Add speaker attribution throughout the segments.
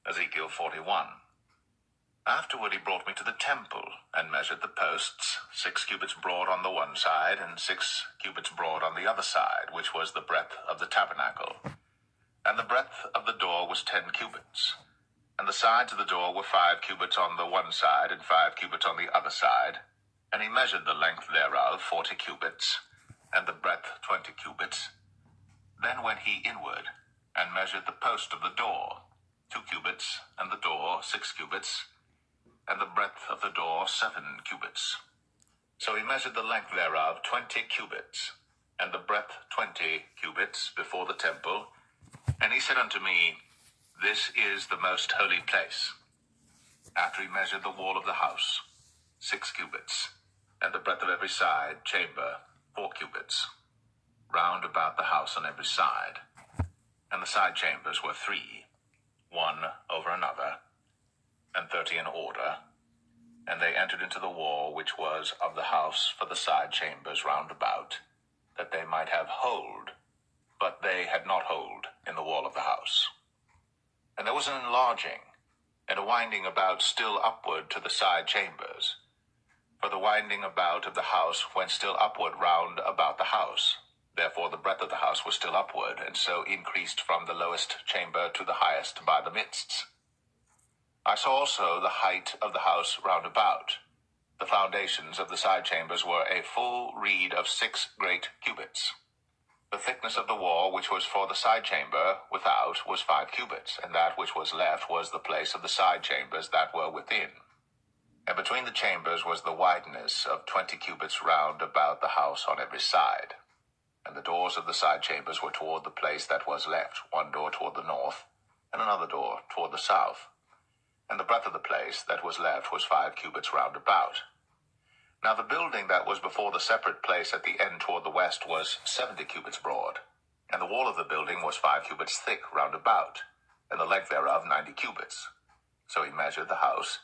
Speaker 1: Ezekiel 41. Afterward he brought me to the temple, and measured the posts, 6 cubits broad on the one side, and 6 cubits broad on the other side, which was the breadth of the tabernacle. And the breadth of the door was 10 cubits. And the sides of the door were 5 cubits on the one side, and 5 cubits on the other side. And he measured the length thereof 40 cubits, and the breadth 20 cubits. Then went he inward, and measured the post of the door, 2 cubits, and the door 6 cubits, and the breadth of the door 7 cubits. So he measured the length thereof 20 cubits, and the breadth 20 cubits before the temple. And he said unto me, This is the most holy place. After he measured the wall of the house, 6 cubits, and the breadth of every side chamber 4 cubits, round about the house on every side. And the side chambers were 3, one over another, and 30 in order. And they entered into the wall which was of the house for the side chambers round about, that they might have hold, but they had not hold in the wall of the house. And there was an enlarging, and a winding about still upward to the side chambers. For the winding about of the house went still upward round about the house. Therefore the breadth of the house was still upward, and so increased from the lowest chamber to the highest by the midsts. I saw also the height of the house round about. The foundations of the side chambers were a full reed of 6 great cubits. The thickness of the wall which was for the side chamber without was 5 cubits, and that which was left was the place of the side chambers that were within. And between the chambers was the wideness of 20 cubits round about the house on every side. And the doors of the side chambers were toward the place that was left, one door toward the north, and another door toward the south. And the breadth of the place that was left was 5 cubits round about. Now the building that was before the separate place at the end toward the west was 70 cubits broad, and the wall of the building was 5 cubits thick round about, and the length thereof 90 cubits. So he measured the house,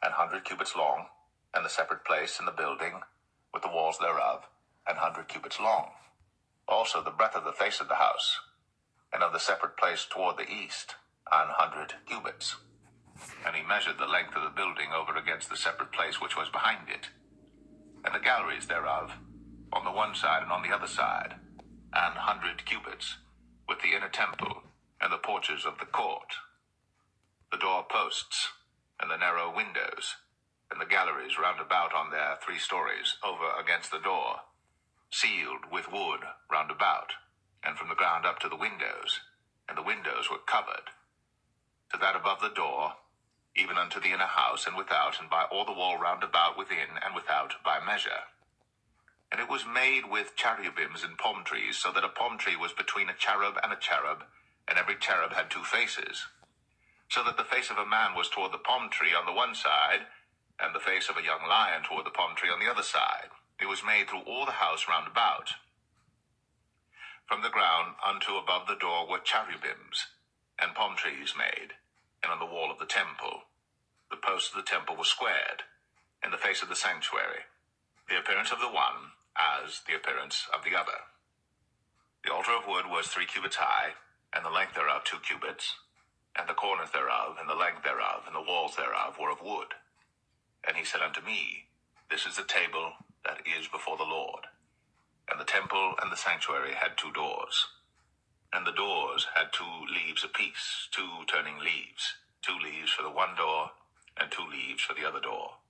Speaker 1: 100 cubits long, and the separate place in the building, with the walls thereof, 100 cubits long. Also the breadth of the face of the house, and of the separate place toward the east, 100 cubits. And he measured the length of the building over against the separate place which was behind it, and the galleries thereof, on the one side and on the other side, 100 cubits, with the inner temple, and the porches of the court, the door posts, and the narrow windows, and the galleries round about on their 3 stories, over against the door, sealed with wood round about, and from the ground up to the windows, and the windows were covered, to that above the door, even unto the inner house, and without, and by all the wall round about within and without by measure. And it was made with cherubims and palm trees, so that a palm tree was between a cherub, and every cherub had 2 faces. So that the face of a man was toward the palm tree on the one side, and the face of a young lion toward the palm tree on the other side. It was made through all the house round about. From the ground unto above the door were cherubims, and palm trees made, and on the wall of the temple. The posts of the temple were squared, in the face of the sanctuary, the appearance of the one as the appearance of the other. The altar of wood was 3 cubits high, and the length thereof 2 cubits, and the corners thereof, and the length thereof, and the walls thereof were of wood. And he said unto me, This is the table that is before the Lord. And the temple and the sanctuary had 2 doors. And the doors had 2 leaves apiece, 2 turning leaves, 2 leaves for the one door, and 2 leaves for the other door.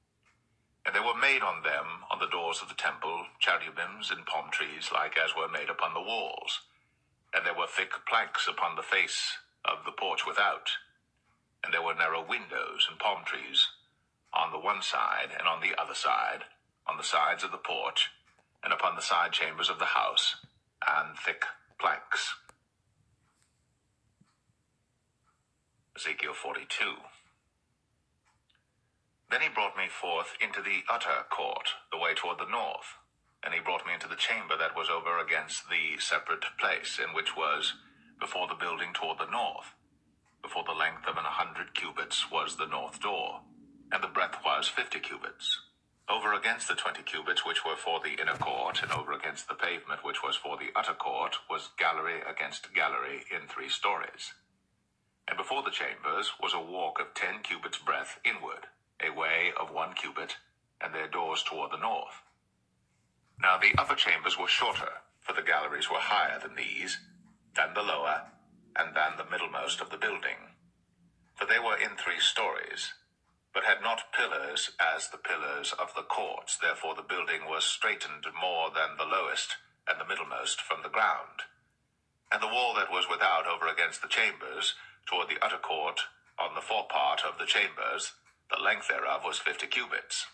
Speaker 1: And there were made on them, on the doors of the temple, cherubims and palm trees, like as were made upon the walls. And there were thick planks upon the face of the porch without. And there were narrow windows and palm trees on the one side and on the other side, on the sides of the porch, and upon the side chambers of the house, and thick planks. Ezekiel 42. Then he brought me forth into the utter court, the way toward the north, and he brought me into the chamber that was over against the separate place, in which was before the building toward the north. Before the length of 100 cubits was the north door, and the breadth was 50 cubits. Over against the 20 cubits which were for the inner court, and over against the pavement which was for the utter court, was gallery against gallery in 3 stories. And before the chambers was a walk of 10 cubits breadth inward, a way of 1 cubit, and their doors toward the north. Now the upper chambers were shorter, for the galleries were higher than these, than the lower, and than the middlemost of the building. For they were in 3 stories, but had not pillars as the pillars of the courts. Therefore the building was straitened more than the lowest and the middlemost from the ground. And the wall that was without over against the chambers, toward the utter court, on the forepart of the chambers, the length thereof was 50 cubits.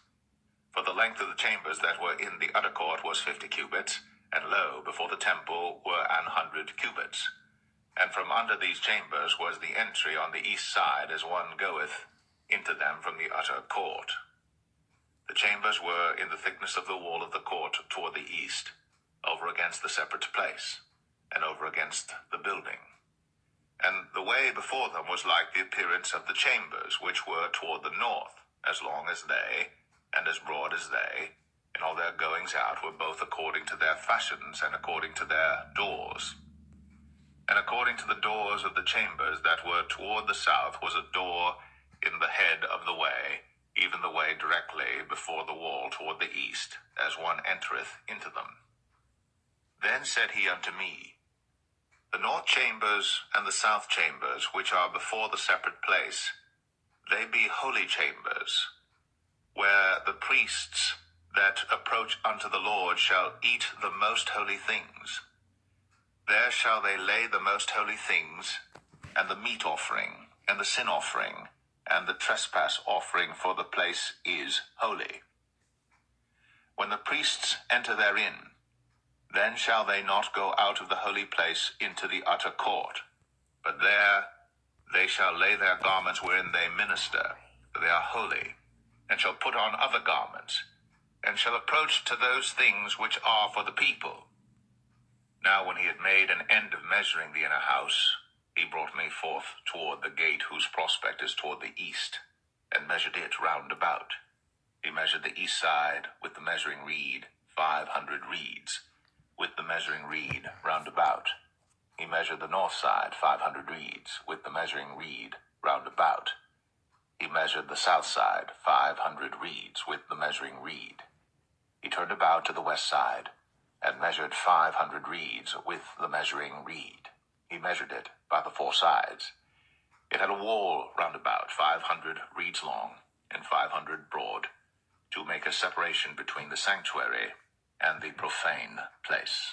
Speaker 1: For the length of the chambers that were in the utter court was 50 cubits, and lo, before the temple were 100 cubits. And from under these chambers was the entry on the east side, as one goeth into them from the utter court. The chambers were in the thickness of the wall of the court toward the east, over against the separate place, and over against the building. And the way before them was like the appearance of the chambers, which were toward the north, as long as they, and as broad as they, and all their goings out were both according to their fashions, and according to their doors. And according to the doors of the chambers that were toward the south was a door in the head of the way, even the way directly before the wall toward the east, as one entereth into them. Then said he unto me, The north chambers and the south chambers, which are before the separate place, they be holy chambers, where the priests that approach unto the Lord shall eat the most holy things. There shall they lay the most holy things, and the meat offering, and the sin offering, and the trespass offering, for the place is holy. When the priests enter therein, then shall they not go out of the holy place into the utter court, but there they shall lay their garments wherein they minister, for they are holy, and shall put on other garments, and shall approach to those things which are for the people. Now when he had made an end of measuring the inner house, he brought me forth toward the gate whose prospect is toward the east, and measured it round about. He measured the east side with the measuring reed, 500 reeds, with the measuring reed round about. He measured the north side, 500 reeds, with the measuring reed round about. He measured the south side, 500 reeds, with the measuring reed. He turned about to the west side, and measured 500 reeds with the measuring reed. He measured it by the 4 sides. It had a wall round about, 500 reeds long, and 500 broad, to make a separation between the sanctuary and the profane place.